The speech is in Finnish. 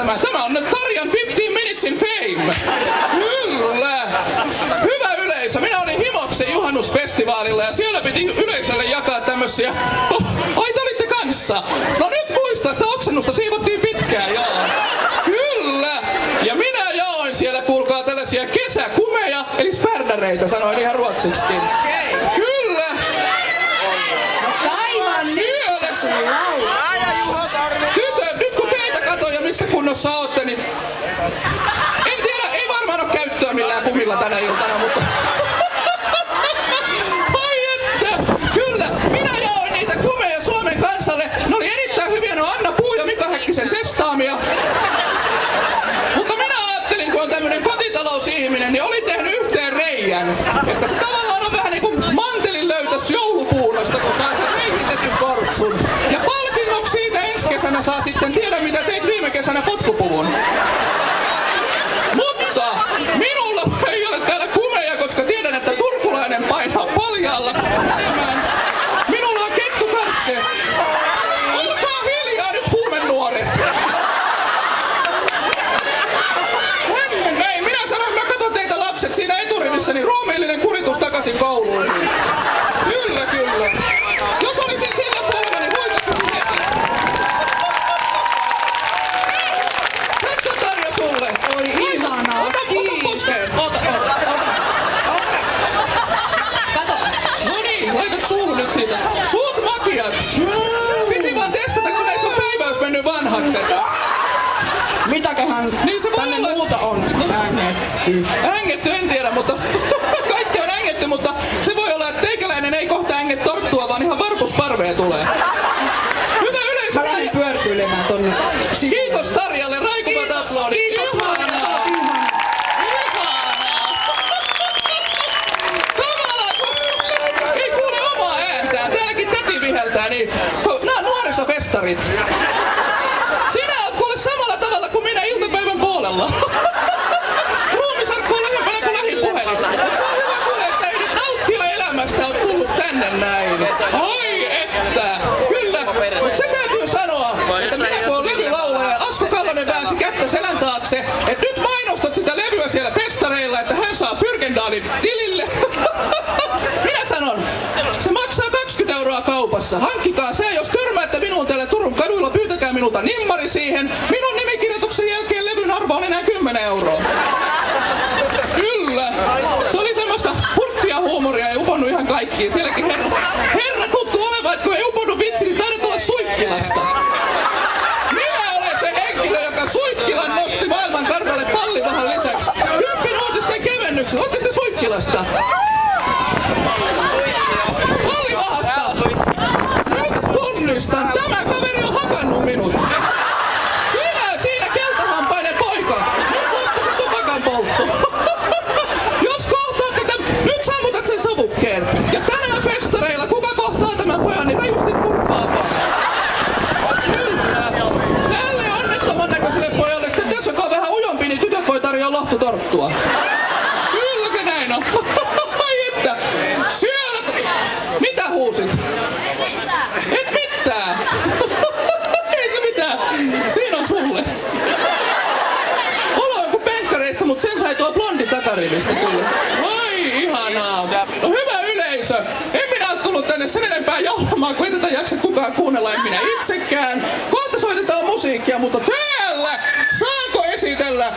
näyttämään. Tämä on nyt Tarjan 15 Minutes in Fame. Kyllä. Hyvä yleisö. Minä olin Himoksen juhannusfestivaalilla ja siellä piti yleisölle jakaa tämmösiä... Ai te olitte kanssa. No nyt muista, sitä oksennusta siivottiin pitkään, joo. Kyllä. Ja minä jaoin siellä, kuulkaa, tällaisia kesäkumeja, eli spärdäreitä, sanoin ihan ruotsiksikin. Kyllä. Aivan siellä. Tytöt, nyt kun teitä katoin ja missä kunnossa ootte, niin... En tiedä, ei varmaan ole käyttöä millään kumilla tänä iltana, mutta... Ai että! Kyllä, minä jaoin niitä kumeja Suomen kansalle. Ne oli erittäin hyviä, ne on Anna Puu ja Mika Häkkisen testaamia. Mutta minä ajattelin, kun on tämmönen kotitalousihminen, niin oli tehnyt yhteen reijän. Että se tavallaan on vähän niinku mantelin löytäs joulupuurosta, kun saa sen leikitetyn kortsun. Ja palkinnoksi siitä ensi kesänä saa sitten tiedä, mitä teit viime kesänä potkupuvun. Mutta minulla ei ole täällä kumeja, koska tiedän, että turkulainen painaa paljaalla menemään. Minulla on kettukarkke. Olkaa hiljaa nyt, huumenuoret. Näin, minä sanon, mä katon teitä lapset siinä eturivissä, niin ruumiillinen kuritus takaisin kouluun. Kyllä, kyllä. Jos olisin sillä puolella, niin huitaisisin heti. Tässä on Tarja sulle. Oi ihanaa. Ota poskeen. Ota. Kato. No niin, laitat suuhun nyt siitä. Suut makiat. Piti vaan testata, kun ei sun päivä olisi mennyt vanhaksi. Mitäköhän Niin se voi tänne olla... muuta on ängetty? Ängetty en tiedä, mutta kaikki on ängetty, mutta se voi olla, että teikäläinen ei kohta änget torttua, vaan ihan varpusparvea tulee. Hyvä yleisö! Mä lähdin pyörtyilemään tonne sivulle. Kiitos Tarjalle, raikuvat aplodit! Kiitos Ihanaa! Ei kuule omaa ääntään, täälläkin täti viheltää, niin nää on nuorisofestarit. Sinä oot kuule samalla tavalla kuin minä iltapäivän puolella. Ruumisarkku on lähempänä kuin lähipuhelin. Mut se on hyvä kuule, että ei nyt nauttia elämästä ole tullut tänne näin. Ai että! Kyllä, mut se täytyy sanoa, että minä kun on levylaulaja, Asko Kallonen väänsi kättä selän taakse, että nyt mainostat sitä levyä siellä festareilla, että hän saa Fyrkendalin tilille. Minä sanon, se maksaa 20 € kaupassa. Hankkikaa se, jos törmäätte minuun täällä Turun kaduilla, pyytäkää minulta nimmari siihen. Minun nimikirjoituksen jälkeen levyn arvo on enää 10 €. Kyllä. Se oli semmoista hurttia huumoria ja uponnut ihan kaikkiin. Sielläkin herra tuntuu olevan, että kun ei uponnut vitsi, niin taidat olla Suikkilasta. Minä olen se henkilö, joka Suikkilan nosti maailman kartalle pallivahan lisäksi. 10 uutisten kevennyksen. Ootte sitten Suikkilasta? Pallivahasta! Nyt tunnistan! Tämä kaveri on hakannut minut! Siinä keltahampainen poika! Nyt loppu se tupakan poltto! Jos kohtaat tätä, nyt sammutat sen savukkeen! Ja tänään festareilla, kuka kohtaa tämän pojan, niin rajusti turpaa vaan! Kyllä! Tälle onnettoman näköiselle pojalle, sitten jos joka on vähän ujompi, niin tytöt voi tarjoa lohtutorttua! Kyllä se näin on! Mitä huusit? Et mitään! Ei se mitään! Siinä on sulle! Olo on kuin penkkareissa, mut sen sai tuo blondi takarivistä kyllä. Ai ihanaa! No hyvä yleisö! En minä oo tullut tänne sen enempää jaulamaan, kun ei tätä jaksa kukaan kuunnella, en minä itsekään. Kohta soitetaan musiikkia, mutta täällä saanko esitellä